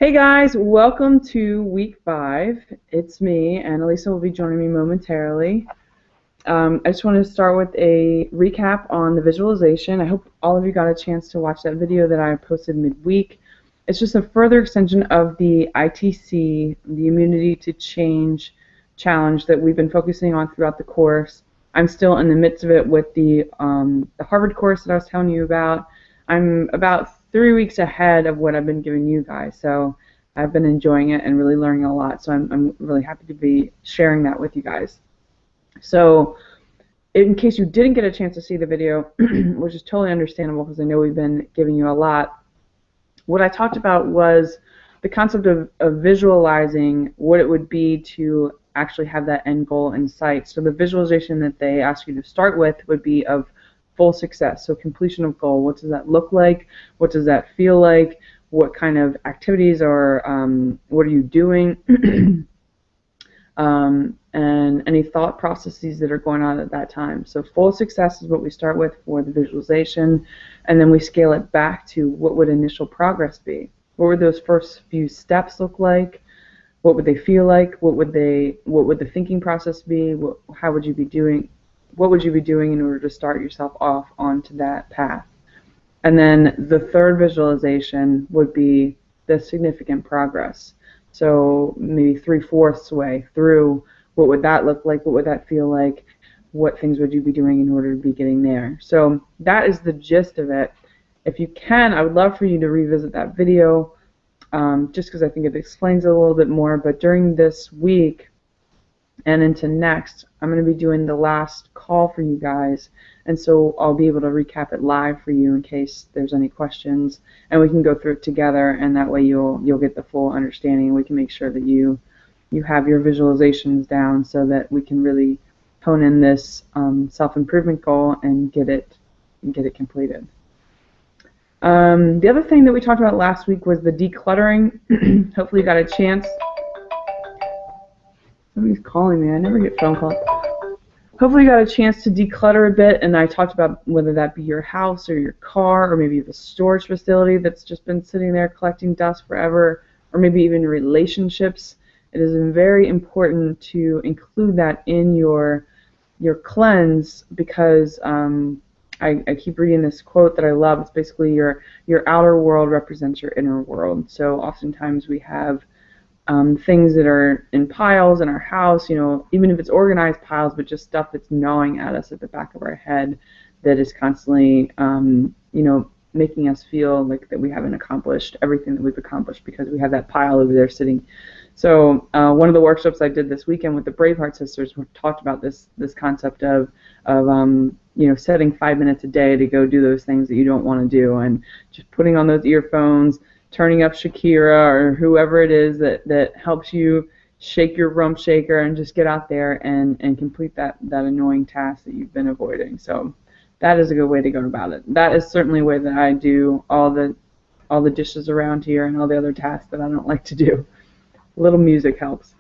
Hey guys, welcome to week 5. It's me, and Elisa will be joining me momentarily. I just want to start with a recap on the visualization. I hope all of you got a chance to watch that video that I posted midweek. It's just a further extension of the ITC, the Immunity to Change challenge that we've been focusing on throughout the course. I'm still in the midst of it with the Harvard course that I was telling you about. I'm about 3 weeks ahead of what I've been giving you guys, so I've been enjoying it and really learning a lot. So I'm really happy to be sharing that with you guys. So in case you didn't get a chance to see the video, which is totally understandable because I know we've been giving you a lot, what I talked about was the concept of visualizing what it would be to actually have that end goal in sight. So the visualization that they ask you to start with would be of full success, so completion of goal. What does that look like? What does that feel like? What kind of activities or what are you doing? And any thought processes that are going on at that time. So full success is what we start with for the visualization, and then we scale it back to what would initial progress be? What would those first few steps look like? What would they feel like? What would the thinking process be? How would you be doing? What would you be doing in order to start yourself off onto that path? And then the third visualization would be the significant progress. So maybe 3/4 way through, what would that look like? What would that feel like? What things would you be doing in order to be getting there? So that is the gist of it. If you can, I would love for you to revisit that video, just because I think it explains it a little bit more. But during this week and into next, I'm going to be doing the last call for you guys, and so I'll be able to recap it live for you in case there's any questions, and we can go through it together, and that way you'll get the full understanding. We can make sure that you have your visualizations down so that we can really hone in this self-improvement goal and get it completed. The other thing that we talked about last week was the decluttering. Hopefully you got a chance. Somebody's calling me. I never get phone calls. Hopefully you got a chance to declutter a bit, and I talked about whether that be your house or your car or maybe the storage facility that's just been sitting there collecting dust forever, or maybe even relationships. It is very important to include that in your cleanse because I keep reading this quote that I love. It's basically your outer world represents your inner world. So oftentimes we have things that are in piles in our house, even if it's organized piles, but just stuff that's gnawing at us at the back of our head that is constantly, making us feel like that we haven't accomplished everything that we've accomplished because we have that pile over there sitting. So one of the workshops I did this weekend with the Braveheart sisters talked about this concept of setting 5 minutes a day to go do those things that you don't want to do, and just putting on those earphones, turning up Shakira or whoever it is that helps you shake your rump shaker and just get out there and complete that annoying task that you've been avoiding. So that is a good way to go about it. That is certainly a way that I do all the dishes around here and all the other tasks that I don't like to do. A little music helps.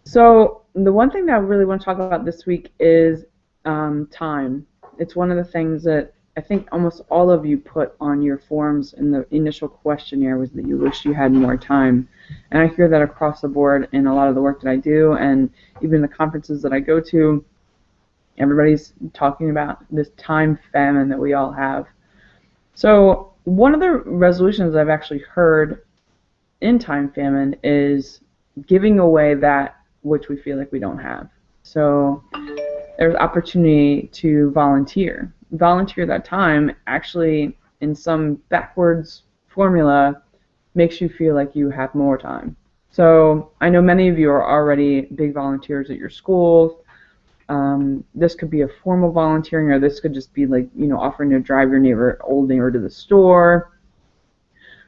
So the one thing that I really want to talk about this week is time. It's one of the things that I think almost all of you put on your forms in the initial questionnaire was that you wish you had more time. And I hear that across the board in a lot of the work that I do, and even the conferences that I go to. Everybody's talking about this time famine that we all have. So one of the resolutions I've actually heard in time famine is giving away that which we feel like we don't have. So there's opportunity to volunteer. Volunteer that time actually in some backwards formula makes you feel like you have more time. So I know many of you are already big volunteers at your schools. This could be a formal volunteering, or this could just be like, offering to drive your old neighbor to the store.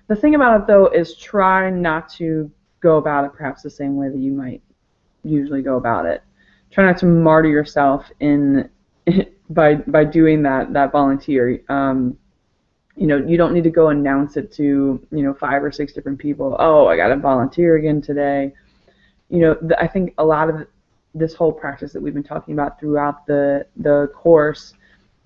The thing about it though is try not to go about it perhaps the same way that you might usually go about it. Try not to martyr yourself in by doing that volunteer. You don't need to go announce it to 5 or 6 different people. Oh, I got to volunteer again today. I think a lot of this whole practice that we've been talking about throughout the course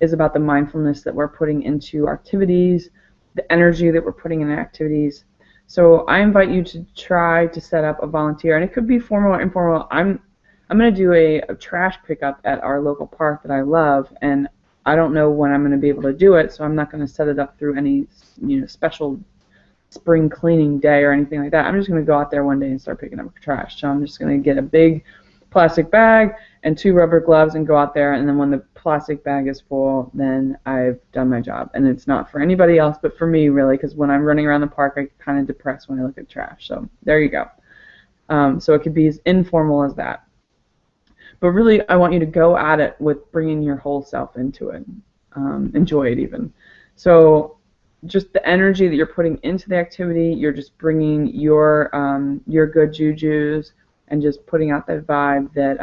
is about the mindfulness that we're putting into activities, the energy that we're putting in activities. So I invite you to try to set up a volunteer, and it could be formal or informal. I'm going to do a trash pickup at our local park that I love, and I don't know when I'm going to be able to do it, so I'm not going to set it up through any special spring cleaning day or anything like that. I'm just going to go out there one day and start picking up trash. So I'm just going to get a big plastic bag and 2 rubber gloves and go out there, and then when the plastic bag is full, then I've done my job. And it's not for anybody else but for me, really, because when I'm running around the park, I get kind of depressed when I look at trash. So there you go. So it could be as informal as that. But really, I want you to go at it with bringing your whole self into it. Enjoy it even. So just the energy that you're putting into the activity, you're just bringing your good jujus and just putting out that vibe that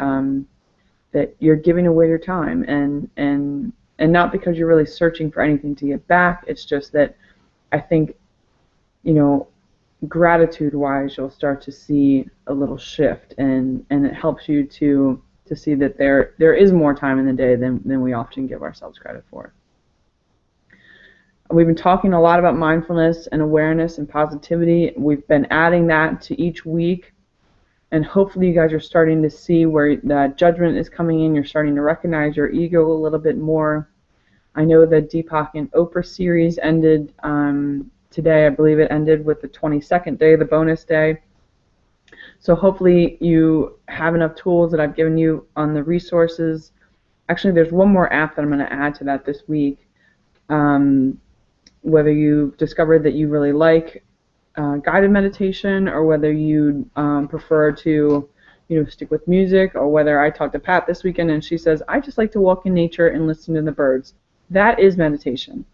that you're giving away your time, and not because you're really searching for anything to get back. It's just that I think, gratitude-wise, you'll start to see a little shift, and it helps you to see that there is more time in the day than we often give ourselves credit for. We've been talking a lot about mindfulness and awareness and positivity. We've been adding that to each week, and hopefully you guys are starting to see where that judgment is coming in. You're starting to recognize your ego a little bit more. I know the Deepak and Oprah series ended today. I believe it ended with the 22nd day, the bonus day. So hopefully you have enough tools that I've given you on the resources. Actually, there's one more app that I'm going to add to that this week. Whether you've discovered that you really like guided meditation, or whether you prefer to stick with music, or whether I talked to Pat this weekend and she says, I just like to walk in nature and listen to the birds. That is meditation.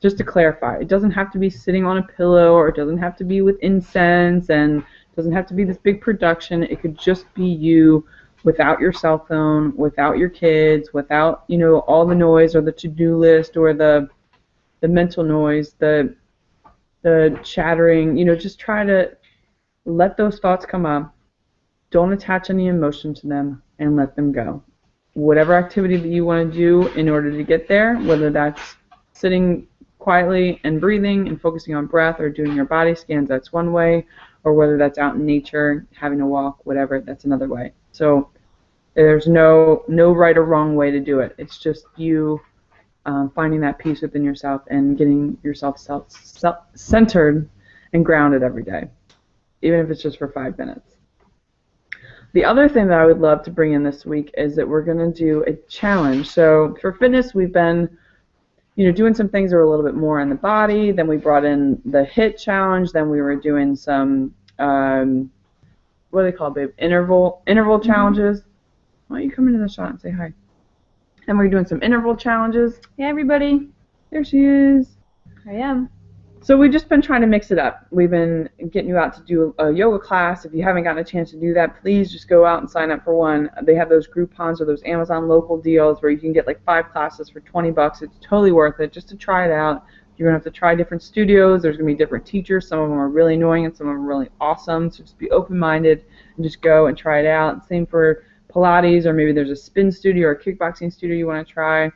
Just to clarify, it doesn't have to be sitting on a pillow, or it doesn't have to be with incense, and it doesn't have to be this big production. It could just be you without your cell phone, without your kids, without all the noise or the to-do list or the mental noise, the chattering. Just try to let those thoughts come up. Don't attach any emotion to them, and let them go. Whatever activity that you want to do in order to get there, whether that's sitting quietly and breathing and focusing on breath, or doing your body scans, that's one way, or whether that's out in nature, having a walk, whatever, that's another way. So there's no right or wrong way to do it. It's just you finding that peace within yourself and getting yourself centered and grounded every day, even if it's just for 5 minutes. The other thing that I would love to bring in this week is that we're going to do a challenge. So for fitness, we've been doing some things that are a little bit more in the body. Then we brought in the HIIT challenge. Then we were doing some, what do they call it, babe? Interval challenges. Why don't you come into the shot and say hi? And we're doing some interval challenges. Hey everybody. There she is. I am. So we've just been trying to mix it up. We've been getting you out to do a yoga class. If you haven't gotten a chance to do that, please just go out and sign up for one. They have those Groupons or those Amazon local deals where you can get like 5 classes for $20. It's totally worth it just to try it out. You're going to have to try different studios. There's going to be different teachers. Some of them are really annoying and some of them are really awesome. So just be open-minded and just go and try it out. Same for Pilates, or maybe there's a spin studio or a kickboxing studio you want to try.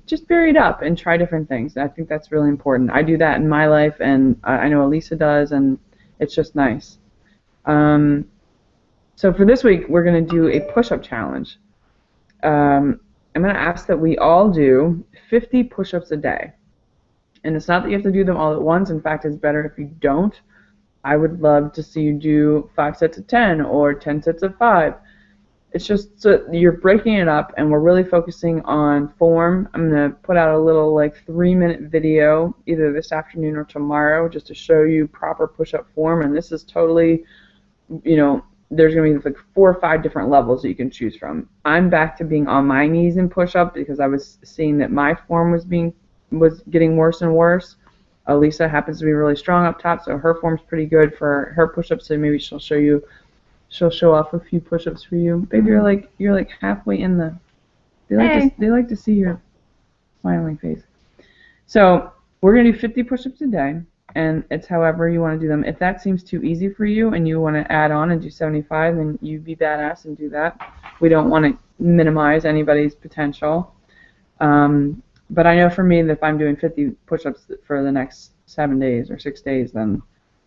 Just vary it up and try different things. I think that's really important. I do that in my life, and I know Elisa does, and it's just nice. So for this week, we're going to do a push-up challenge. I'm going to ask that we all do 50 push-ups a day. And it's not that you have to do them all at once. In fact, it's better if you don't. I would love to see you do 5 sets of 10 or 10 sets of 5. It's just so you're breaking it up, and we're really focusing on form. I'm going to put out a little 3-minute video either this afternoon or tomorrow just to show you proper push-up form. And this is totally, there's going to be 4 or 5 different levels that you can choose from. I'm back to being on my knees in push-up because I was seeing that my form was getting worse and worse. Elisa happens to be really strong up top, so her form's pretty good for her push-ups. So maybe she'll show off a few push-ups for you. Baby, you're like halfway in the. They like to see your smiling face. So we're gonna do 50 push-ups a day, and it's however you want to do them. If that seems too easy for you and you want to add on and do 75, then you be badass and do that. We don't want to minimize anybody's potential. But I know for me that if I'm doing 50 push-ups for the next 7 days or 6 days, then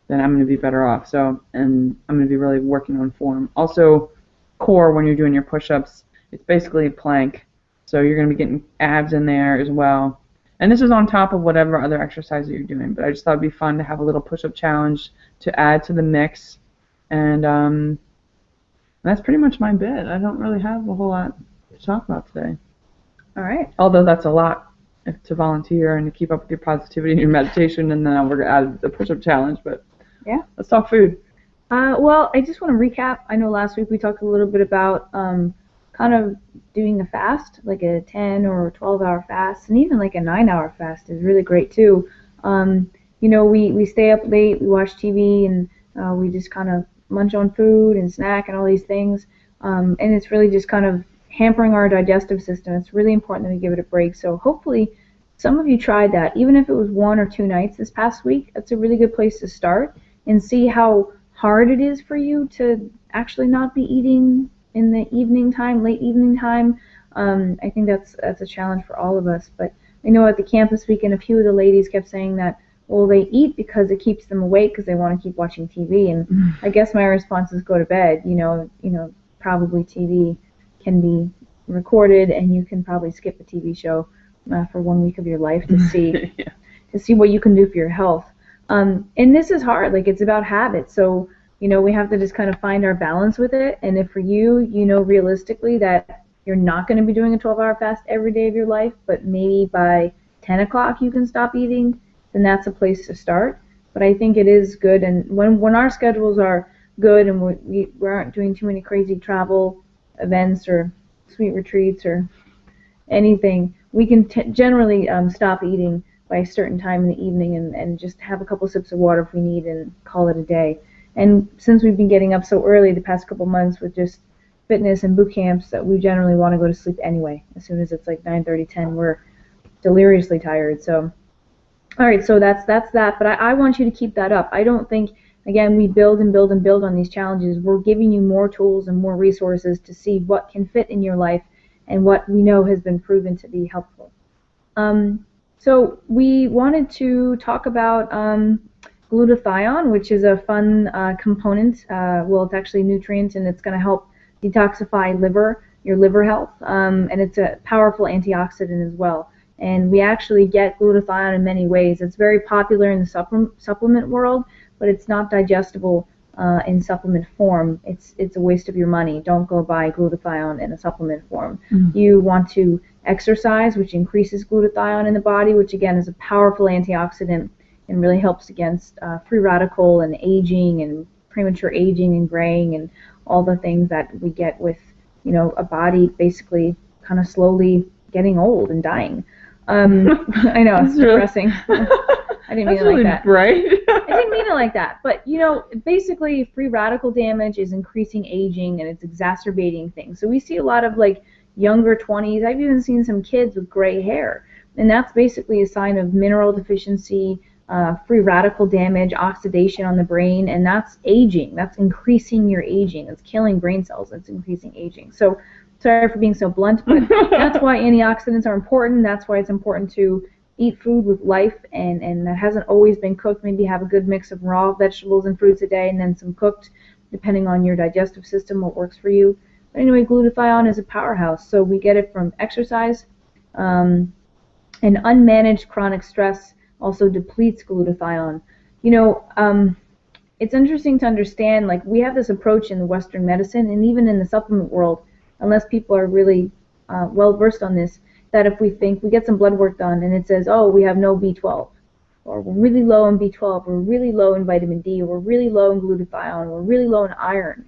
then I'm going to be better off. So, and I'm going to be really working on form. Also, core, when you're doing your push-ups, it's basically a plank. So you're going to be getting abs in there as well. And this is on top of whatever other exercise that you're doing. But I just thought it'd be fun to have a little push-up challenge to add to the mix. And that's pretty much my bit. I don't really have a whole lot to talk about today. All right. Although that's a lot to volunteer and to keep up with your positivity and your meditation, and then we're going to add the push-up challenge. But yeah, let's talk food. Well, I just want to recap. I know last week we talked a little bit about kind of doing a fast, like a 10 or 12-hour fast, and even like a 9-hour fast is really great too. You know, we stay up late, we watch TV, and we just kind of munch on food and snack and all these things, and it's really just kind of hampering our digestive system. It's really important that we give it a break. So hopefully some of you tried that. Even if it was 1 or 2 nights this past week, that's a really good place to start and see how hard it is for you to actually not be eating in the evening time, late evening time. I think that's a challenge for all of us. But I know at the camp this weekend, a few of the ladies kept saying that, well, they eat because it keeps them awake because they want to keep watching TV. And I guess my response is go to bed. You know, probably TV can be recorded, and you can probably skip a TV show for 1 week of your life to see Yeah. to see what you can do for your health. And this is hard. Like, it's about habit. So, you know, we have to just kind of find our balance with it. And if for you, you know, realistically that you're not going to be doing a 12-hour fast every day of your life, but maybe by 10 o'clock you can stop eating, then that's a place to start. But I think it is good. And when our schedules are good and we aren't doing too many crazy travel events or sweet retreats or anything, we can generally stop eating by a certain time in the evening and just have a couple sips of water if we need and call it a day. And since we've been getting up so early the past couple months with just fitness and boot camps, that we generally want to go to sleep anyway. As soon as it's like 9:30, 10, we're deliriously tired. So, all right, so that's that. But I want you to keep that up. I don't think, again, we build and build and build on these challenges. We're giving you more tools and more resources to see what can fit in your life and what we know has been proven to be helpful. So we wanted to talk about glutathione, which is a fun component. Well, it's actually a nutrient, and it's going to help detoxify your liver health, and it's a powerful antioxidant as well. And we actually get glutathione in many ways. It's very popular in the supplement world, but it's not digestible in supplement form. It's a waste of your money. Don't go buy glutathione in a supplement form. You want to exercise, which increases glutathione in the body, which again is a powerful antioxidant and really helps against free radical and aging and premature aging and graying and all the things that we get with, you know, a body basically kind of slowly getting old and dying. I know, it's depressing. I didn't mean it like that. Right? I didn't mean it like that. But, you know, basically free radical damage is increasing aging and it's exacerbating things. So we see a lot of, like, younger 20s. I've even seen some kids with gray hair. And that's basically a sign of mineral deficiency, free radical damage, oxidation on the brain, and that's aging. That's increasing your aging. It's killing brain cells. It's increasing aging. So sorry for being so blunt, but that's why antioxidants are important. That's why it's important to eat food with life, and that hasn't always been cooked. Maybe have a good mix of raw vegetables and fruits a day, and then some cooked, depending on your digestive system, what works for you. But anyway, glutathione is a powerhouse. So we get it from exercise, and unmanaged chronic stress also depletes glutathione. You know, it's interesting to understand, like, we have this approach in the Western medicine and even in the supplement world, unless people are really well versed on this, that if we think we get some blood work done and it says, oh, we have no B12, or we're really low in B12, we're really low in vitamin D, or we're really low in glutathione, we're really low in iron.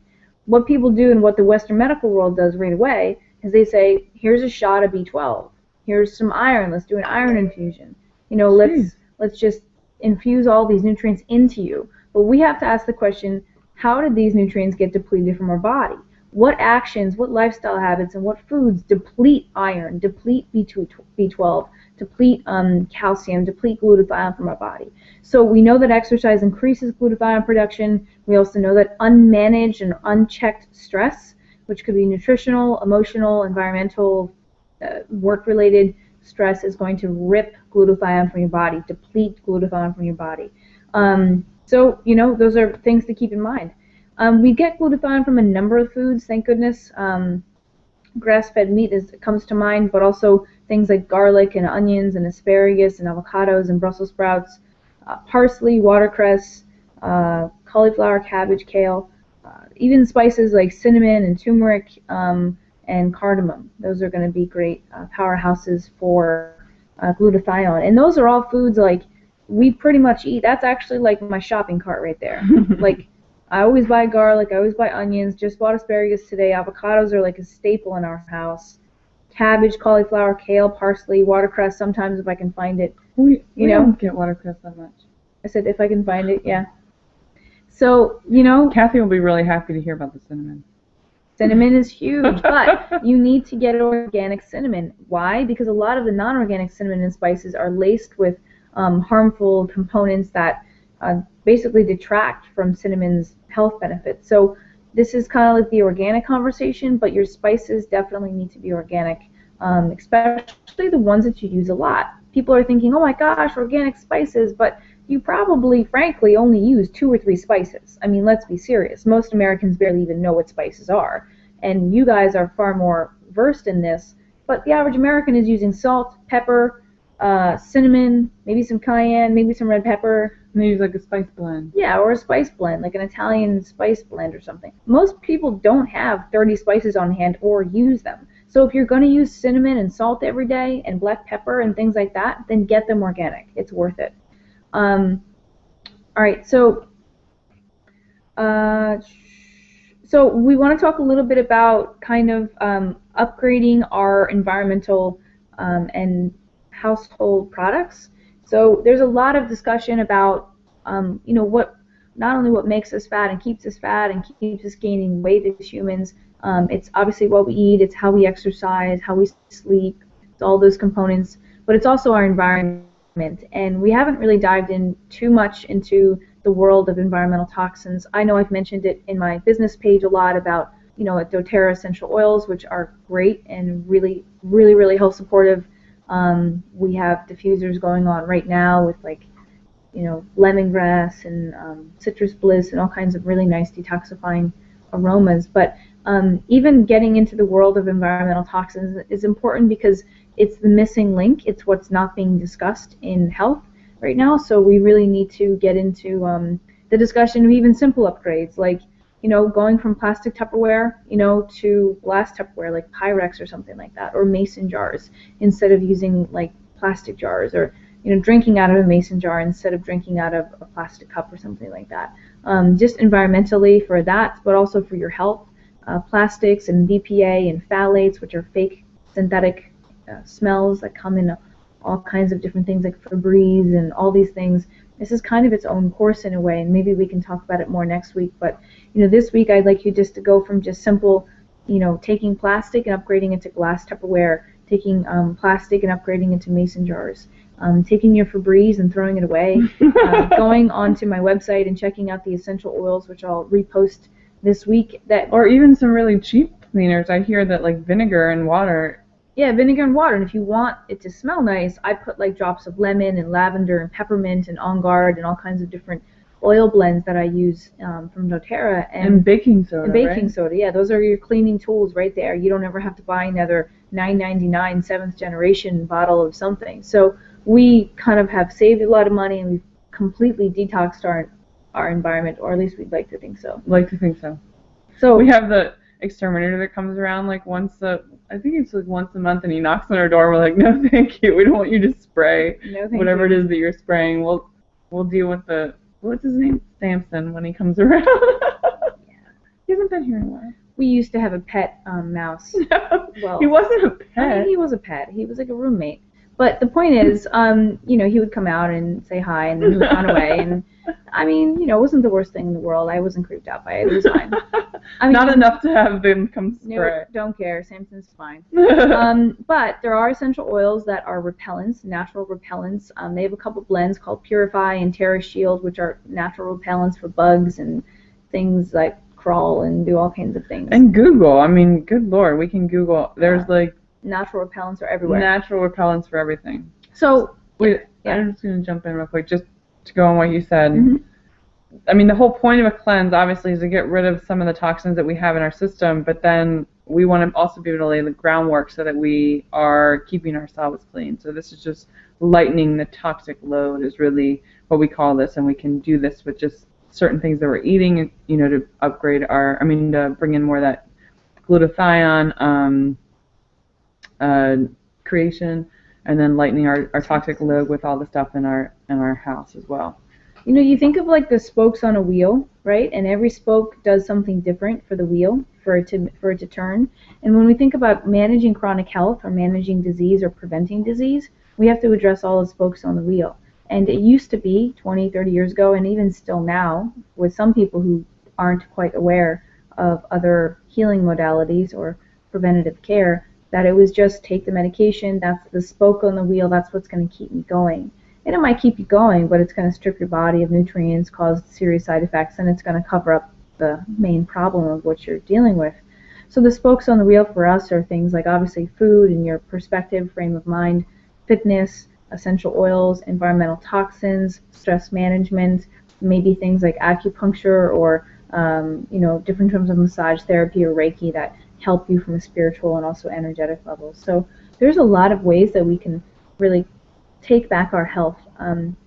What people do and what the Western medical world does right away is they say, here's a shot of B12, here's some iron, let's do an iron infusion. You know, let's just infuse all these nutrients into you. But we have to ask the question, how did these nutrients get depleted from our body? What actions, what lifestyle habits, and what foods deplete iron, deplete B12, deplete calcium, deplete glutathione from our body? So we know that exercise increases glutathione production. We also know that unmanaged and unchecked stress, which could be nutritional, emotional, environmental, work-related, stress is going to rip glutathione from your body, deplete glutathione from your body. So, those are things to keep in mind. We get glutathione from a number of foods, thank goodness. Grass-fed meat comes to mind, but also things like garlic and onions and asparagus and avocados and Brussels sprouts, parsley, watercress, cauliflower, cabbage, kale, even spices like cinnamon and turmeric and cardamom. Those are going to be great powerhouses for glutathione. And those are all foods like we pretty much eat. That's actually like my shopping cart right there. Like, I always buy garlic, I always buy onions, just bought asparagus today. Avocados are like a staple in our house. Cabbage, cauliflower, kale, parsley, watercress, sometimes if I can find it. We don't get watercress that much. I said if I can find it, yeah. So, Kathy will be really happy to hear about the cinnamon. Cinnamon is huge, but you need to get organic cinnamon. Why? Because a lot of the non-organic cinnamon and spices are laced with harmful components that basically detract from cinnamon's health benefits. So this is kind of like the organic conversation, but your spices definitely need to be organic, especially the ones that you use a lot. People are thinking, oh my gosh, organic spices, but you probably, frankly, only use 2 or 3 spices. I mean, let's be serious. Most Americans barely even know what spices are, and you guys are far more versed in this, but the average American is using salt, pepper, cinnamon, maybe some cayenne, maybe some red pepper. And they use like a spice blend. Yeah, or a spice blend, like an Italian spice blend or something. Most people don't have 30 spices on hand or use them. So if you're going to use cinnamon and salt every day and black pepper and things like that, then get them organic. It's worth it. All right, so we want to talk a little bit about kind of upgrading our environmental and household products. So there's a lot of discussion about, not only what makes us fat and keeps us gaining weight as humans. It's obviously what we eat, it's how we exercise, how we sleep, it's all those components, but it's also our environment. And we haven't really dived in too much into the world of environmental toxins. I know I've mentioned it in my business page a lot about, doTERRA essential oils, which are great and really, really, really health supportive. We have diffusers going on right now with lemongrass and citrus bliss and all kinds of really nice detoxifying aromas. But even getting into the world of environmental toxins is important because it's the missing link. It's what's not being discussed in health right now. So we really need to get into the discussion of even simple upgrades, like going from plastic Tupperware, to glass Tupperware, like Pyrex or something like that, or mason jars instead of using like plastic jars, or drinking out of a mason jar instead of drinking out of a plastic cup or something like that. Just environmentally for that, but also for your health. Plastics and BPA and phthalates, which are fake synthetic smells that come in all kinds of different things like Febreze and all these things. This is kind of its own course in a way, and maybe we can talk about it more next week. But this week I'd like you just to go from just simple, taking plastic and upgrading it to glass Tupperware, taking plastic and upgrading it to mason jars, taking your Febreze and throwing it away, going onto my website and checking out the essential oils, which I'll repost this week. Or even some really cheap cleaners. I hear that like vinegar and water. Yeah, vinegar and water, and if you want it to smell nice, I put like drops of lemon and lavender and peppermint and On Guard and all kinds of different oil blends that I use from doTERRA. And baking soda, baking soda, yeah, those are your cleaning tools right there. You don't ever have to buy another $9.99 7th generation bottle of something. So we kind of have saved a lot of money, and we've completely detoxed our environment, or at least we'd like to think so. So we have the exterminator that comes around like once a month, and he knocks on our door. We're like, no, thank you. We don't want you to spray whatever it is that you're spraying. We'll deal with what's his name? Samson, when he comes around. Yeah. He hasn't been here in a while. We used to have a pet mouse. No, well, he wasn't a pet. I mean, he was a pet. He was like a roommate. But the point is, he would come out and say hi, and then he would run away. And I mean, it wasn't the worst thing in the world. I wasn't creeped out by it. It was fine. I mean, not enough to have them come spray. No, don't care. Samson's fine. But there are essential oils that are repellents, natural repellents. They have a couple blends called Purify and Terra Shield, which are natural repellents for bugs and things like crawl and do all kinds of things. And Google. I mean, good Lord, we can Google. There's natural repellents are everywhere. Natural repellents for everything. So wait, yeah. I'm just going to jump in real quick, just to go on what you said. Mhm. I mean, the whole point of a cleanse, obviously, is to get rid of some of the toxins that we have in our system, but then we want to also be able to lay the groundwork so that we are keeping ourselves clean. So this is just lightening the toxic load is really what we call this, and we can do this with just certain things that we're eating, you know, to upgrade to bring in more of that glutathione creation, and then lightening our toxic load with all the stuff in our house as well. You know, you think of like the spokes on a wheel, right? And every spoke does something different for the wheel, for it to turn. And when we think about managing chronic health or managing disease or preventing disease, we have to address all the spokes on the wheel. And it used to be 20, 30 years ago, and even still now, with some people who aren't quite aware of other healing modalities or preventative care, that it was just take the medication, that's the spoke on the wheel, that's what's going to keep me going. And it might keep you going, but it's going to strip your body of nutrients, cause serious side effects, and it's going to cover up the main problem of what you're dealing with. So the spokes on the wheel for us are things like obviously food and your perspective, frame of mind, fitness, essential oils, environmental toxins, stress management, maybe things like acupuncture or different forms of massage therapy or Reiki that help you from a spiritual and also energetic level. So there's a lot of ways that we can really take back our health.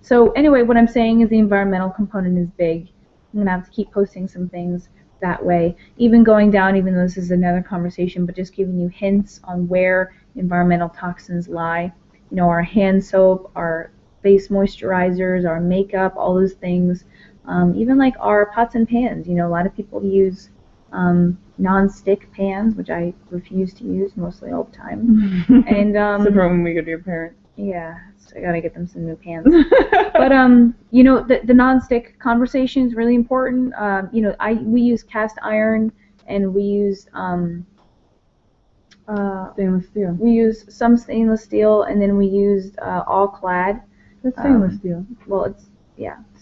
So anyway, what I'm saying is the environmental component is big. I'm going to have to keep posting some things that way. Even going down, even though this is another conversation, but just giving you hints on where environmental toxins lie. You know, our hand soap, our face moisturizers, our makeup, all those things. Even like our pots and pans. You know, a lot of people use non-stick pans, which I refuse to use mostly all the time. And so for when we go to your parents. Yeah, so I gotta get them some new pans. But you know, the non-stick conversation is really important. You know, we use cast iron, and we use stainless steel. We use some stainless steel, and then we used all clad. That's stainless steel. Well,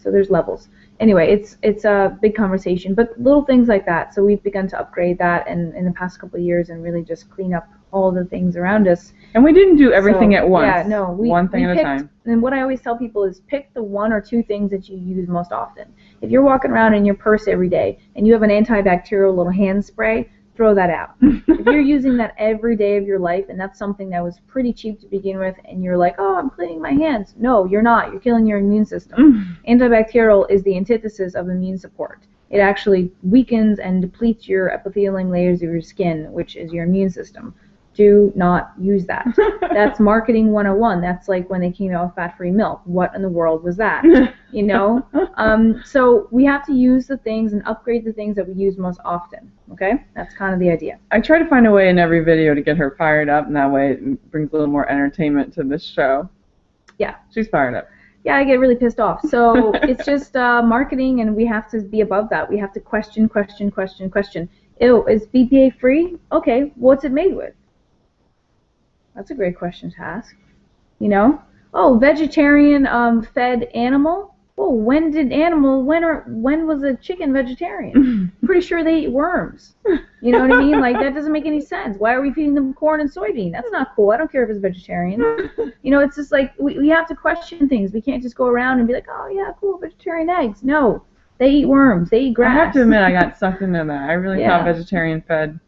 so there's levels. Anyway, it's a big conversation, but little things like that. So we've begun to upgrade that in the past couple of years and really just clean up all the things around us. And we didn't do everything at once. Yeah, no, one thing at a time. And what I always tell people is pick the one or two things that you use most often. If you're walking around in your purse every day and you have an antibacterial little hand spray, throw that out. If you're using that every day of your life and that's something that was pretty cheap to begin with and you're like, oh, I'm cleaning my hands. No, you're not. You're killing your immune system. Antibacterial is the antithesis of immune support. It actually weakens and depletes your epithelial layers of your skin, which is your immune system. Do not use that. That's marketing 101. That's like when they came out with fat-free milk. What in the world was that? You know? So we have to use the things and upgrade the things that we use most often. Okay? That's kind of the idea. I try to find a way in every video to get her fired up, and that way it brings a little more entertainment to this show. Yeah. She's fired up. Yeah, I get really pissed off. So it's just marketing, and we have to be above that. We have to question. Ew, is BPA free? Okay, what's it made with? That's a great question to ask. You know? Oh, vegetarian fed animal? Well, when was a chicken vegetarian? Pretty sure they eat worms. You know what I mean? Like, that doesn't make any sense. Why are we feeding them corn and soybean? That's not cool. I don't care if it's vegetarian. You know, it's just like we have to question things. We can't just go around and be like, oh, yeah, cool, vegetarian eggs. No, they eat worms. They eat grass. I have to admit, I got sucked into that. I really thought vegetarian fed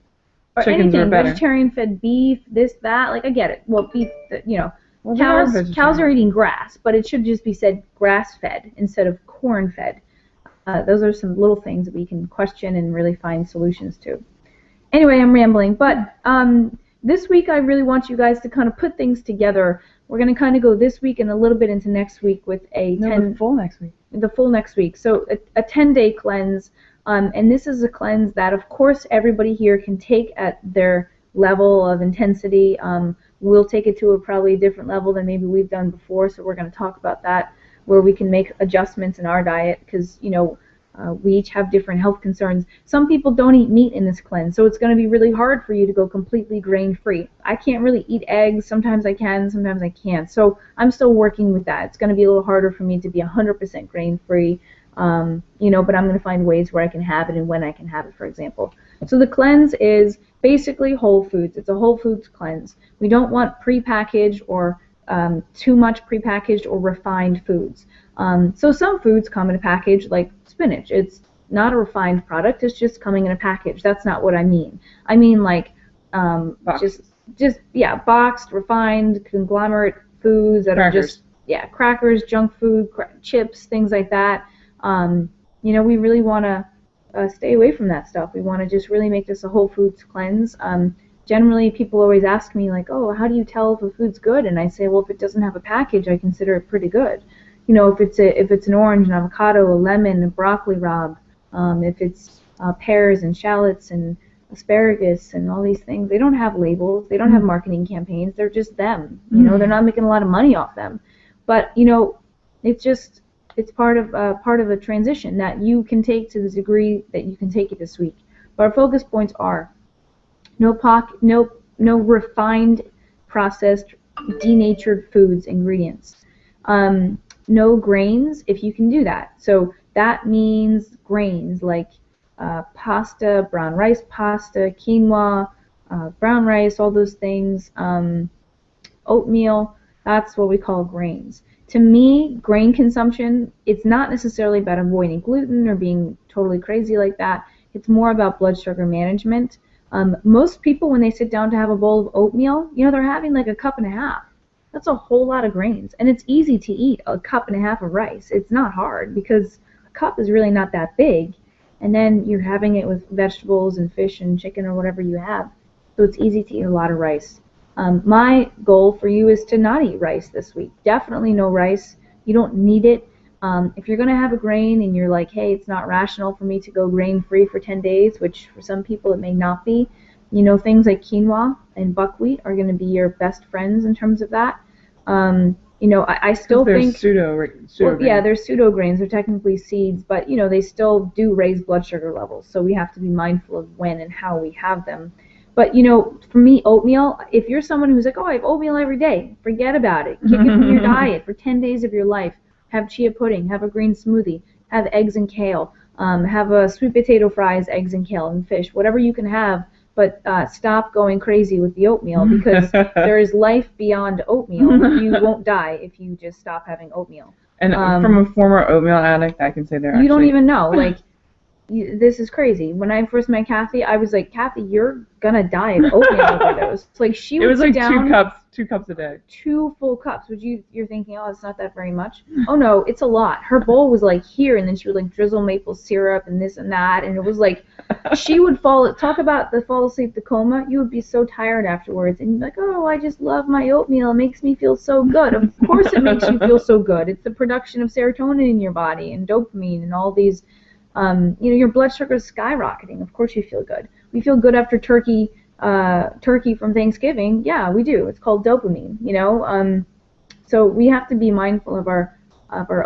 chickens were better. Vegetarian fed beef, this, that. Like, I get it. Well, beef, you know. Well, cows are eating grass, but it should just be said grass-fed instead of corn-fed. Those are some little things that we can question and really find solutions to. Anyway, I'm rambling, but this week I really want you guys to kind of put things together. We're going to kind of go this week and a little bit into next week with the full next week. The full next week. So a 10-day cleanse, and this is a cleanse that, of course, everybody here can take at their level of intensity. We'll take it to a probably different level than maybe we've done before, so we're going to talk about that, where we can make adjustments in our diet, because, you know, we each have different health concerns. Some people don't eat meat in this cleanse, so it's going to be really hard for you to go completely grain-free. I can't really eat eggs. Sometimes I can, sometimes I can't. So I'm still working with that. It's going to be a little harder for me to be 100% grain-free. But I'm going to find ways where I can have it and when I can have it, for example. So the cleanse is basically whole foods. It's a whole foods cleanse. We don't want prepackaged or too much prepackaged or refined foods. So some foods come in a package, like spinach. It's not a refined product. It's just coming in a package. That's not what I mean. I mean like boxed, refined, conglomerate foods that Crackers. are just crackers, junk food, chips, things like that. We really want to stay away from that stuff. We want to just really make this a whole foods cleanse. Generally, people always ask me like, "Oh, how do you tell if a food's good?" And I say, "Well, if it doesn't have a package, I consider it pretty good. If it's an orange, an avocado, a lemon, a broccoli rabe, if it's pears and shallots and asparagus and all these things, they don't have labels. They don't have marketing campaigns. They're just them. They're not making a lot of money off them. But it's part of a transition that you can take to the degree that you can take it this week. But our focus points are no refined, processed, denatured foods, ingredients. No grains, if you can do that. So that means grains like pasta, brown rice pasta, quinoa, brown rice, all those things, oatmeal, that's what we call grains. To me, grain consumption, it's not necessarily about avoiding gluten or being totally crazy like that. It's more about blood sugar management. Most people, when they sit down to have a bowl of oatmeal, they're having like a cup and a half. That's a whole lot of grains. And it's easy to eat a cup and a half of rice. It's not hard because a cup is really not that big. And then you're having it with vegetables and fish and chicken or whatever you have. So it's easy to eat a lot of rice. My goal for you is to not eat rice this week. Definitely no rice. You don't need it. If you're going to have a grain and you're like, hey, it's not rational for me to go grain-free for 10 days, which for some people it may not be, things like quinoa and buckwheat are going to be your best friends in terms of that. I still think pseudo they're pseudo grains. They're technically seeds, but they still do raise blood sugar levels. So we have to be mindful of when and how we have them. But for me, oatmeal. If you're someone who's like, oh, I have oatmeal every day, forget about it. Kick it from your diet for 10 days of your life. Have chia pudding. Have a green smoothie. Have eggs and kale. Have a sweet potato fries, eggs and kale and fish. Whatever you can have. But stop going crazy with the oatmeal because there is life beyond oatmeal. You won't die if you just stop having oatmeal. And from a former oatmeal addict, I can say you don't even know. Like, this is crazy. When I first met Kathy, I was like, Kathy, you're gonna die of oatmeal overdose. Like she would sit down. It was like 2 cups a day. 2 full cups. You're thinking, oh, it's not that very much. Oh no, it's a lot. Her bowl was like here, and then she would like drizzle maple syrup and this and that, and it was like she would talk about the fall asleep, the coma. You would be so tired afterwards, and you're like, oh, I just love my oatmeal. It makes me feel so good. Of course, it makes you feel so good. It's the production of serotonin in your body and dopamine and all these. Your blood sugar is skyrocketing. Of course you feel good. We feel good after turkey from Thanksgiving. Yeah, we do. It's called dopamine, So we have to be mindful of our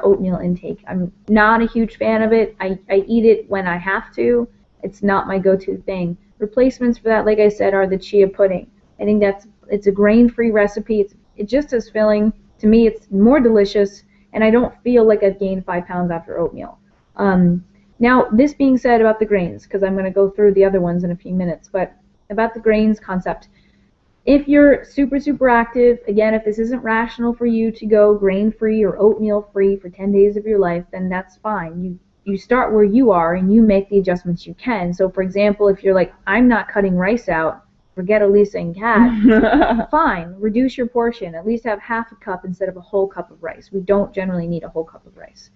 oatmeal intake. I'm not a huge fan of it. I eat it when I have to. It's not my go-to thing. Replacements for that, like I said, are the chia pudding. I think it's a grain-free recipe. It's just as filling. To me, it's more delicious, and I don't feel like I've gained 5 pounds after oatmeal. Now, this being said about the grains, because I'm going to go through the other ones in a few minutes, but about the grains concept. If you're super, super active, again, if this isn't rational for you to go grain-free or oatmeal-free for 10 days of your life, then that's fine. You start where you are and you make the adjustments you can. So, for example, if you're like, I'm not cutting rice out, forget Elisa and Kat, fine, reduce your portion. At least have half a cup instead of a whole cup of rice. We don't generally need a whole cup of rice.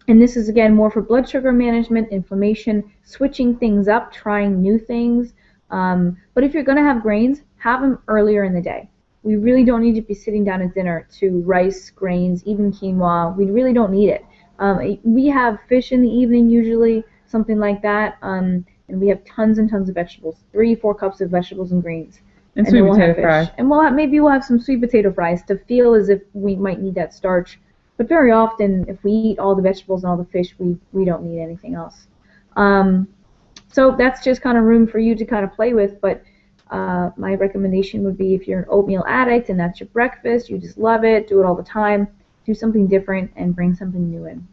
And this is, again, more for blood sugar management, inflammation, switching things up, trying new things. But if you're going to have grains, have them earlier in the day. We really don't need to be sitting down at dinner to rice, grains, even quinoa. We really don't need it. We have fish in the evening usually, something like that, and we have tons and tons of vegetables, 3-4 cups of vegetables and greens. And sweet potato fries. And maybe we'll have some sweet potato fries to feel as if we might need that starch. But very often, if we eat all the vegetables and all the fish, we don't need anything else. So that's just kind of room for you to kind of play with. But my recommendation would be if you're an oatmeal addict and that's your breakfast, you just love it, do it all the time, do something different and bring something new in.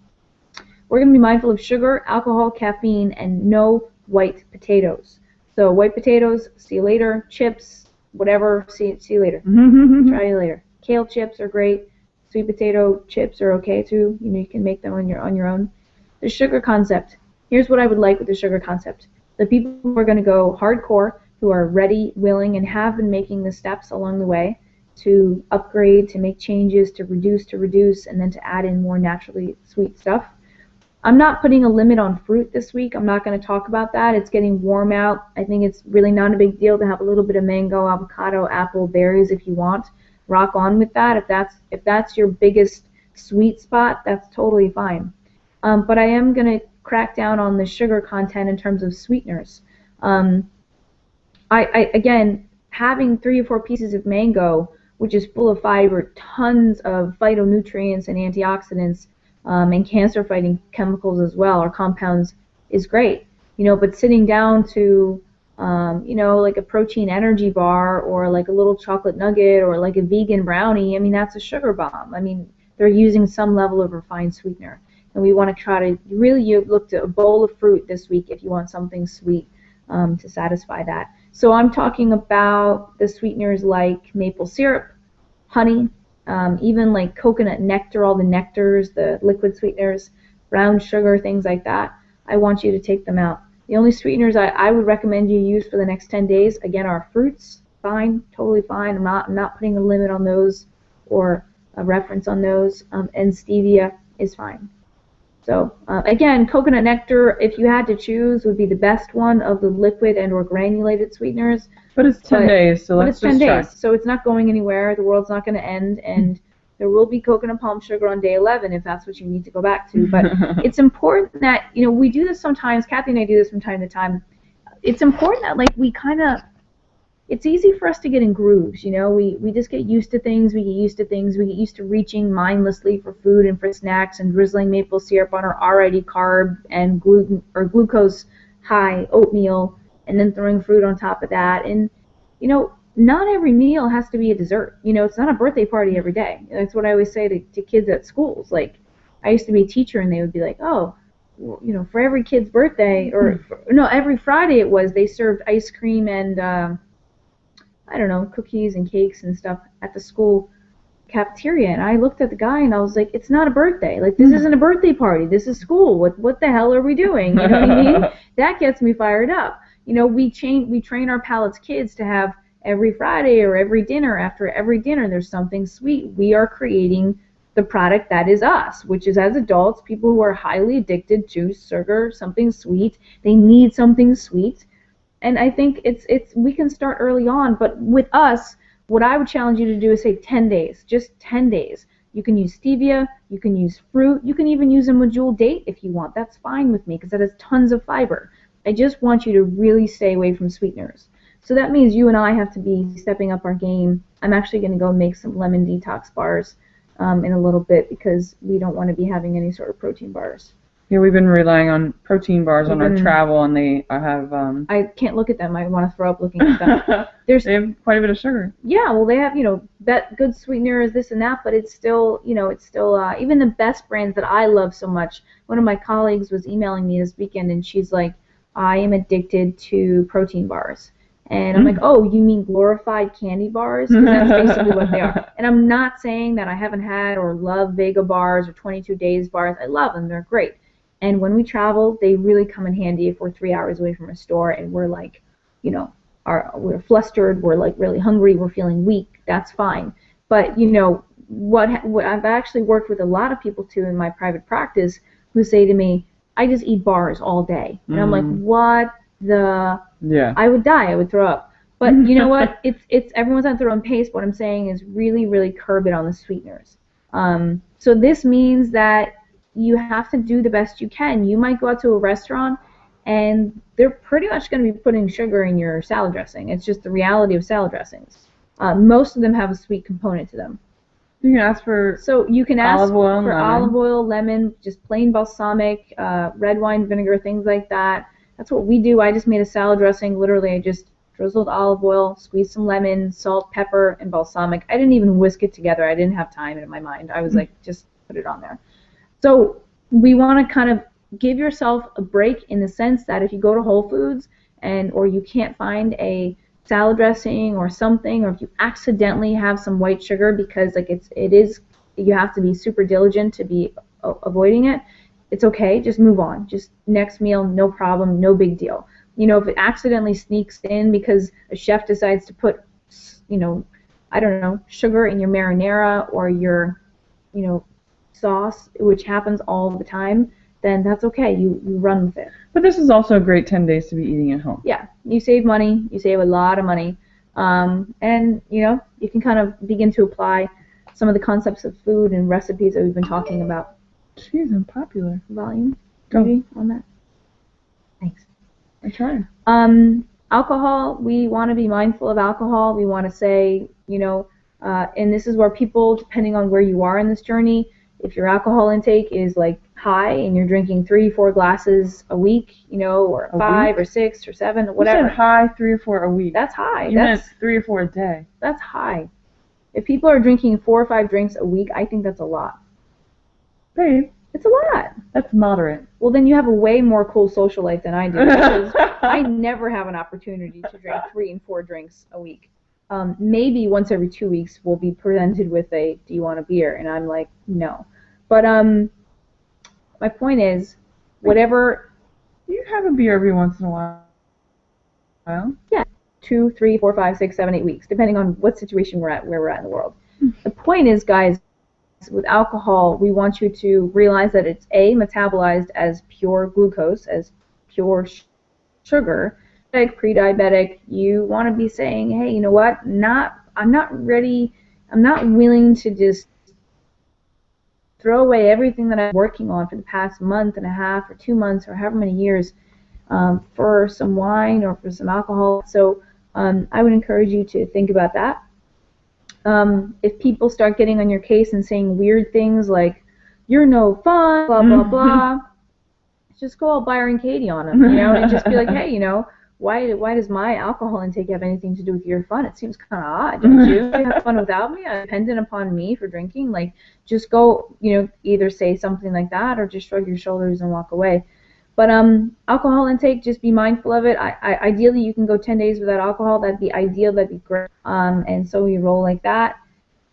we're going to be mindful of sugar, alcohol, caffeine, and no white potatoes. So white potatoes, see you later. Chips, whatever, see you later. Try you later. Kale chips are great. Sweet potato chips are okay too. You know, you can make them on your own. The sugar concept. Here's what I would like with the sugar concept. The people who are going to go hardcore, who are ready, willing, and have been making the steps along the way to upgrade, to make changes, to reduce, and then to add in more naturally sweet stuff. I'm not putting a limit on fruit this week. I'm not going to talk about that. It's getting warm out. I think it's really not a big deal to have a little bit of mango, avocado, apple, berries if you want. Rock on with that. If that's your biggest sweet spot, that's totally fine. But I am going to crack down on the sugar content in terms of sweeteners. Again, having 3 or 4 pieces of mango, which is full of fiber, tons of phytonutrients and antioxidants, and cancer-fighting chemicals as well, or compounds, is great. You know, but sitting down to, you know, like a protein energy bar, or like a little chocolate nugget, or like a vegan brownie, I mean, that's a sugar bomb. I mean, they're using some level of refined sweetener. And we want to try to really look to a bowl of fruit this week if you want something sweet to satisfy that. So I'm talking about the sweeteners like maple syrup, honey, even like coconut nectar, all the nectars, the liquid sweeteners, brown sugar, things like that. I want you to take them out. The only sweeteners I would recommend you use for the next 10 days, again, are fruits. Fine, totally fine. I'm not putting a limit on those or a reference on those. And stevia is fine. So again, coconut nectar, if you had to choose, would be the best one of the liquid and or granulated sweeteners. But it's 10 days, so let's just try. So it's not going anywhere. The world's not going to end, and there will be coconut palm sugar on day 11 if that's what you need to go back to. But it's important that, you know, we do this sometimes. Kathy and I do this from time to time. It's important that, like, we kind of, it's easy for us to get in grooves, you know. We just get used to things. We get used to reaching mindlessly for food and for snacks and drizzling maple syrup on our already carb and gluten or glucose high oatmeal, and then throwing fruit on top of that. And, you know, not every meal has to be a dessert. You know, it's not a birthday party every day. That's what I always say to kids at schools. Like, I used to be a teacher, and they would be like, oh, well, you know, for every kid's birthday, or every Friday it was, they served ice cream and I don't know, cookies and cakes and stuff at the school cafeteria. And I looked at the guy and I was like, it's not a birthday. Like, this isn't a birthday party. This is school. What the hell are we doing? You know what I mean? That gets me fired up. You know, we train our palates kids to have every Friday or every dinner, after every dinner, there's something sweet. We are creating the product that is us, which is, as adults, people who are highly addicted to sugar, something sweet. They need something sweet. And I think we can start early on, but with us, what I would challenge you to do is say 10 days, just 10 days. You can use stevia, you can use fruit, you can even use a medjool date if you want. That's fine with me because that has tons of fiber. I just want you to really stay away from sweeteners. So that means you and I have to be stepping up our game. I'm actually going to go make some lemon detox bars in a little bit because we don't want to be having any sort of protein bars. Yeah, we've been relying on protein bars on our travel, and they have... I can't look at them. I want to throw up looking at them. They have quite a bit of sugar. Yeah, well, they have, you know, good sweeteners, this and that, but it's still, you know, even the best brands that I love so much. One of my colleagues was emailing me this weekend, and she's like, I am addicted to protein bars. And I'm like, oh, you mean glorified candy bars? Because that's basically what they are. And I'm not saying that I haven't had or love Vega bars or 22 Days bars. I love them. They're great. And when we travel, they really come in handy if we're 3 hours away from a store and we're like, you know, we're flustered, we're like really hungry, we're feeling weak. That's fine. But, you know, what I've actually worked with a lot of people too in my private practice who say to me, I just eat bars all day. And I'm like, what the... Yeah. I would die. I would throw up. But you know what? It's everyone's at their own pace. What I'm saying is really, really curb it on the sweeteners. So this means that you have to do the best you can. You might go out to a restaurant and they're pretty much going to be putting sugar in your salad dressing. It's just the reality of salad dressings. Most of them have a sweet component to them. You can ask for olive oil, lemon, just plain balsamic, red wine vinegar, things like that. That's what we do. I just made a salad dressing. Literally, I just drizzled olive oil, squeezed some lemon, salt, pepper, and balsamic. I didn't even whisk it together. I didn't have time in my mind. I was like, just put it on there. So we want to kind of give yourself a break in the sense that if you go to Whole Foods or you can't find a salad dressing or something, or if you accidentally have some white sugar because like it is you have to be super diligent to be avoiding it, it's okay, just move on. Just next meal, no problem, no big deal. If it accidentally sneaks in because a chef decides to put, I don't know, sugar in your marinara or your, sauce, which happens all the time, then that's okay. You run with it. But this is also a great 10 days to be eating at home. Yeah, you save money. You save a lot of money. And, you can kind of begin to apply some of the concepts of food and recipes that we've been talking about. Jeez, I'm popular. Volume? Go. Maybe on that? Thanks. I tried. Alcohol, we want to be mindful of alcohol. We want to say, and this is where people, depending on where you are in this journey, if your alcohol intake is like high and you're drinking 3-4 glasses a week, or 5 or 6 or 7, whatever. You said high 3 or 4 a week. That's high. You meant 3 or 4 a day. That's high. If people are drinking 4 or 5 drinks a week, I think that's a lot. Babe, it's a lot. That's moderate. Well, then you have a way more cool social life than I do, because I never have an opportunity to drink 3 and 4 drinks a week. Maybe once every 2 weeks we'll be presented with a, do you want a beer? And I'm like, no. But my point is, whatever. You have a beer every once in a while. Yeah, 2, 3, 4, 5, 6, 7, 8 weeks, depending on what situation we're at, where we're at in the world. The point is, guys, with alcohol, we want you to realize that it's metabolized as pure glucose, as pure sugar. Pre-diabetic, you want to be saying, hey, you know what? I'm not ready. I'm not willing to just throw away everything that I'm working on for the past month and a half or 2 months or however many years for some wine or for some alcohol. So I would encourage you to think about that. If people start getting on your case and saying weird things like, you're no fun, blah, blah, blah, just go all Byron Katie on them, and just be like, hey, why does my alcohol intake have anything to do with your fun? It seems kind of odd, don't you? You have fun without me? I'm dependent upon me for drinking? Like, just go, either say something like that or just shrug your shoulders and walk away. But alcohol intake, just be mindful of it. Ideally, you can go 10 days without alcohol. That'd be ideal. That'd be great. And so we roll like that.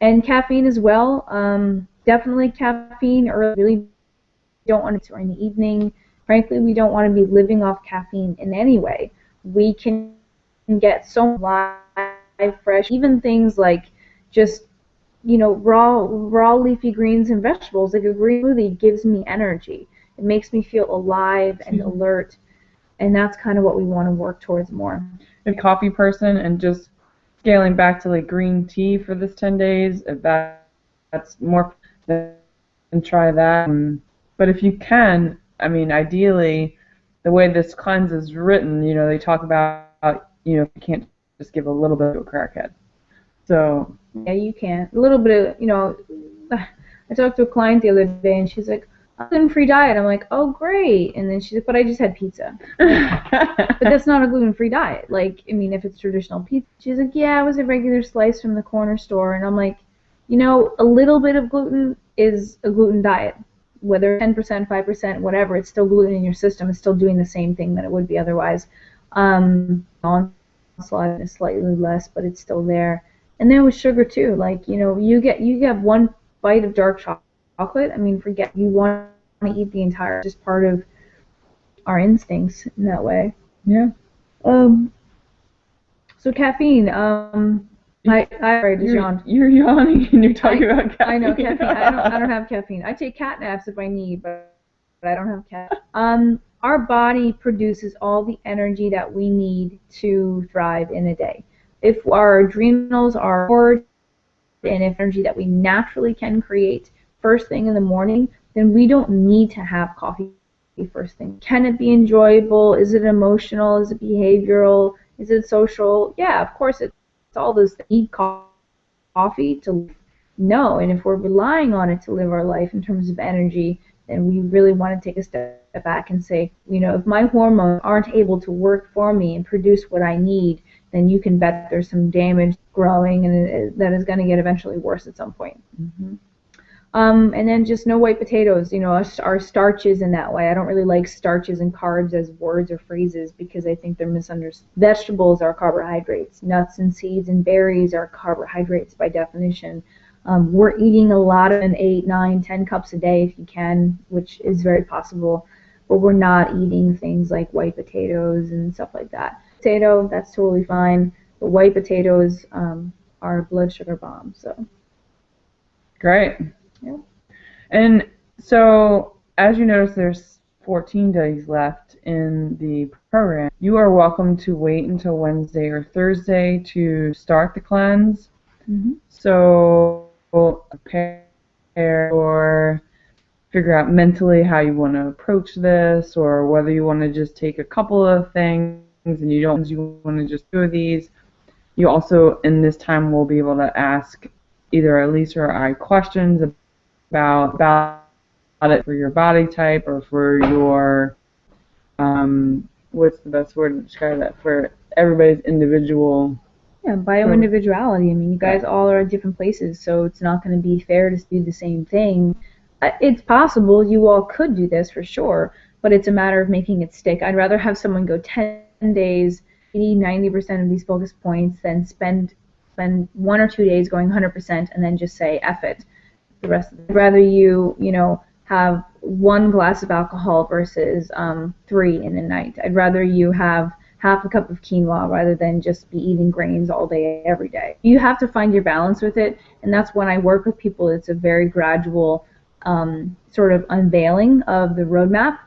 And caffeine as well. Definitely caffeine early. Really don't want it in the evening. Frankly, we don't want to be living off caffeine in any way. We can get so live, fresh, even things like just, raw leafy greens and vegetables. Like a green smoothie gives me energy. It makes me feel alive and alert, and that's kind of what we want to work towards more. A coffee person, and just scaling back to like green tea for this 10 days, if that's more, then try that. But if you can, ideally, the way this cleanse is written, they talk about, you can't just give a little bit to a crackhead. So yeah, you can't. A little bit of, I talked to a client the other day, and she's like, gluten-free diet. I'm like, oh, great. And then she's like, but I just had pizza. But that's not a gluten-free diet. Like, if it's traditional pizza. She's like, yeah, it was a regular slice from the corner store. And I'm like, a little bit of gluten is a gluten diet. Whether 10%, 5%, whatever, it's still gluten in your system. It's still doing the same thing that it would be otherwise. Onslaught is slightly less, but it's still there. And then with sugar, too. Like, you get one bite of dark chocolate. Forget you want to eat the entire. Just part of our instincts in that way. Yeah. So caffeine. I already yawned. You're yawning and you're talking about caffeine. I know caffeine. I don't have caffeine. I take cat naps if I need, but I don't have caffeine. Our body produces all the energy that we need to thrive in a day. If our adrenals are stored and if energy that we naturally can create first thing in the morning, then we don't need to have coffee first thing. Can it be enjoyable? Is it emotional? Is it behavioral? Is it social? Yeah, of course it's all those things. Need coffee to live? No, and if we're relying on it to live our life in terms of energy, then we really want to take a step back and say, if my hormones aren't able to work for me and produce what I need, then you can bet there's some damage growing and that is going to get eventually worse at some point. Mm-hmm. And then just no white potatoes, you know, our starches in that way. I don't really like starches and carbs as words or phrases because I think they're misunderstood. Vegetables are carbohydrates. Nuts and seeds and berries are carbohydrates by definition. We're eating a lot of 8, 9, 10 cups a day if you can, which is very possible, but we're not eating things like white potatoes and stuff like that. Potato, that's totally fine, but white potatoes are blood sugar bombs. So. Great. Yeah. And so, as you notice, there's 14 days left in the program. You are welcome to wait until Wednesday or Thursday to start the cleanse. Mm-hmm. So, prepare or figure out mentally how you want to approach this, or whether you want to just take a couple of things and you want to just do these. You also, in this time, will be able to ask either Elise or I questions about it for your body type or for your, what's the best word to describe that, for everybody's individual. Yeah, bioindividuality. I mean, you guys all are at different places, so it's not going to be fair to do the same thing. It's possible you all could do this for sure, but it's a matter of making it stick. I'd rather have someone go 10 days, 80, 90% of these focus points than spend 1 or 2 days going 100% and then just say F it the rest of the day. I'd rather you know, have 1 glass of alcohol versus 3 in a night. I'd rather you have half a cup of quinoa rather than just be eating grains all day every day. You have to find your balance with it, and that's when I work with people. It's a very gradual sort of unveiling of the roadmap,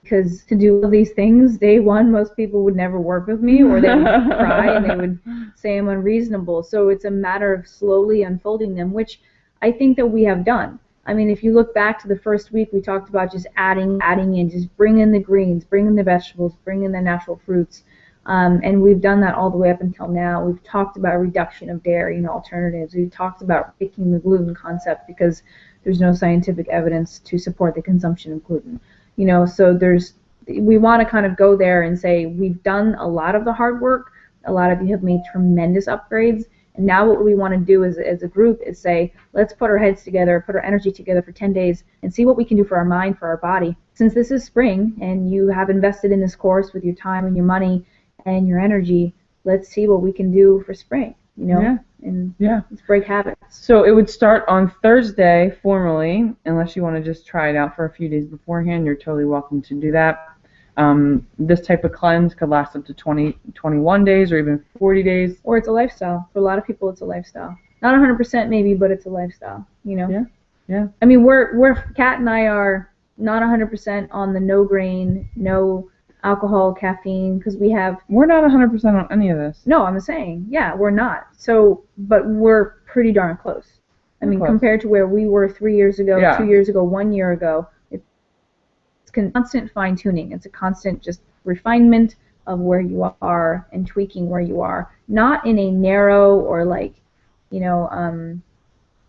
because to do all these things, day one, most people would never work with me, or they would cry and they would say I'm unreasonable. So it's a matter of slowly unfolding them, which I think that we have done. I mean, if you look back to the first week, we talked about just adding in, just bring in the greens, bring in the vegetables, bring in the natural fruits. And we've done that all the way up until now. We've talked about reduction of dairy and alternatives. We've talked about picking the gluten concept because there's no scientific evidence to support the consumption of gluten. You know, so we want to kind of go there and say we've done a lot of the hard work. A lot of you have made tremendous upgrades. And now what we want to do as a group is say, let's put our heads together, put our energy together for 10 days and see what we can do for our mind, for our body. Since this is spring and you have invested in this course with your time and your money and your energy, let's see what we can do for spring, you know? Yeah. And yeah, let's break habits. So it would start on Thursday formally, unless you want to just try it out for a few days beforehand. You're totally welcome to do that. This type of cleanse could last up to 21 days or even 40 days. Or it's a lifestyle. For a lot of people, it's a lifestyle. Not 100% maybe, but it's a lifestyle, you know? Yeah, yeah. I mean, Kat and I are not 100% on the no grain, no alcohol, caffeine, because we're not 100% on any of this. No, I'm saying, yeah, we're not. So, but we're pretty darn close. I mean, compared to where we were 3 years ago, 2 years ago, 1 year ago, it's constant fine tuning. It's a constant just refinement of where you are and tweaking where you are, not in a narrow or like, you know,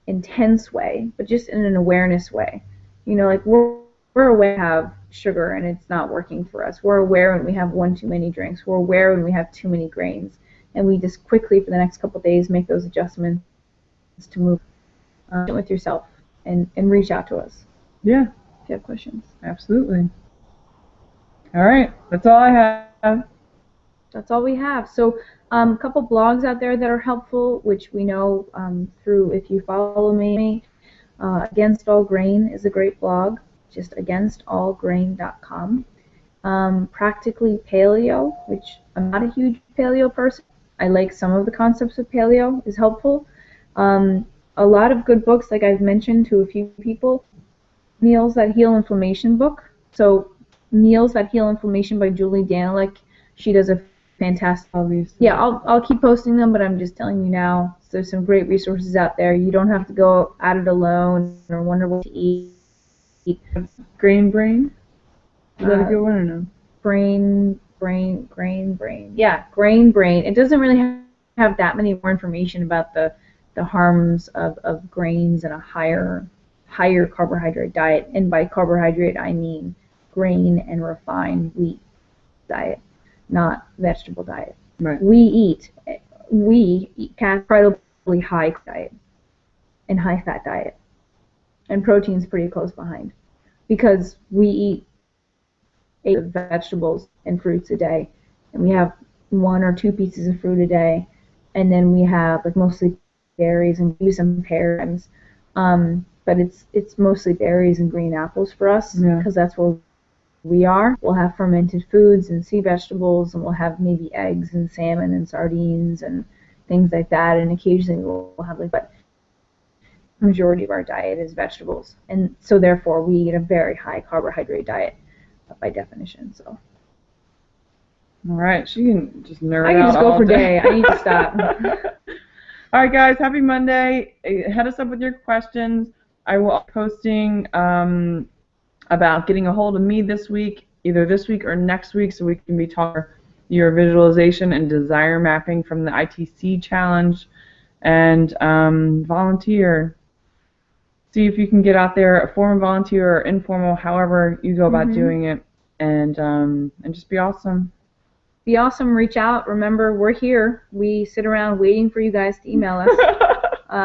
intense way, but just in an awareness way. You know, like we're aware we have sugar and it's not working for us. We're aware when we have 1 too many drinks. We're aware when we have too many grains. And we just quickly, for the next couple of days, make those adjustments to move with yourself and reach out to us. Yeah. If you have questions. Absolutely. All right. That's all I have. That's all we have. So a couple blogs out there that are helpful, which we know through, if you follow me, Against All Grain is a great blog. Just againstallgrain.com. Practically Paleo, which I'm not a huge paleo person. I like some of the concepts of paleo, is helpful. A lot of good books, like I've mentioned to a few people. Meals That Heal Inflammation book. So Meals That Heal Inflammation by Julie Daniluk. She does a fantastic. Yeah, I'll keep posting them, but I'm just telling you now. So there's some great resources out there. You don't have to go at it alone or wonder what to eat. Grain Brain? Is that a good one or no? Grain Brain. Yeah, Grain Brain. It doesn't really have that many more information about the harms of grains and a higher carbohydrate diet. And by carbohydrate, I mean grain and refined wheat diet, not vegetable diet. Right. We eat incredibly high diet and high fat diet. and protein's pretty close behind, because we eat 8 vegetables and fruits a day, and we have 1 or 2 pieces of fruit a day, and then we have like mostly berries and maybe some pears, but it's mostly berries and green apples for us, because that's where we are. We'll have fermented foods and sea vegetables, and we'll have maybe eggs and salmon and sardines and things like that, and occasionally we'll have but the majority of our diet is vegetables, and so therefore we eat a very high carbohydrate diet by definition. So. All right, she can just nerd out. I can just go for day. I need to stop. All right, guys, happy Monday. Hit us up with your questions. I will be posting about getting a hold of me this week, either this week or next week, so we can be talking your visualization and desire mapping from the ITC challenge, and volunteer. See if you can get out there, a formal volunteer or informal, however you go about doing it, and just be awesome. Be awesome. Reach out. Remember, we're here. We sit around waiting for you guys to email us.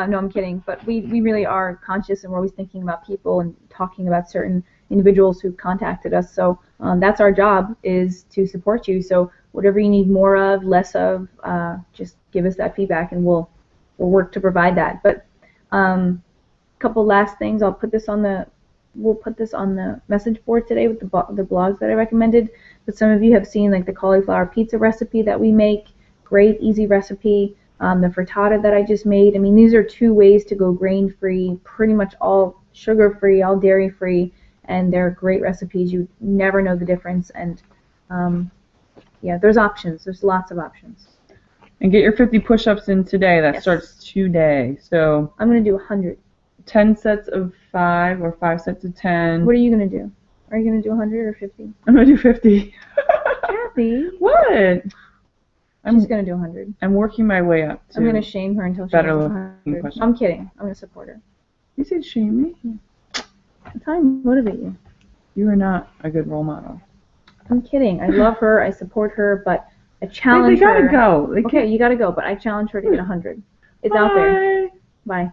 No, I'm kidding. But we really are conscious, and we're always thinking about people and talking about certain individuals who've contacted us. So that's our job, is to support you. So whatever you need more of, less of, just give us that feedback, and we'll work to provide that. But couple last things. We'll put this on the message board today with the blogs that I recommended. But some of you have seen like the cauliflower pizza recipe that we make. Great, easy recipe. The frittata that I just made. I mean, these are 2 ways to go grain-free, pretty much all sugar-free, all dairy-free, and they're great recipes. You never know the difference. And yeah, there's options. There's lots of options. And get your 50 push-ups in today. That starts today. So I'm going to do 100. 10 sets of 5 or 5 sets of 10. What are you going to do? Are you going to do 100 or 50? I'm going to do 50. Kathy. What? She's going to do 100. I'm working my way up to I'm going to shame her until she better does looking 100. I'm kidding. I'm going to support her. You said shame me? I'm trying to motivate you. You are not a good role model. I'm kidding. I love her. I support her, but I challenge her. They gotta go. Okay, you gotta go, but I challenge her to get 100. It's out there. Bye. Bye.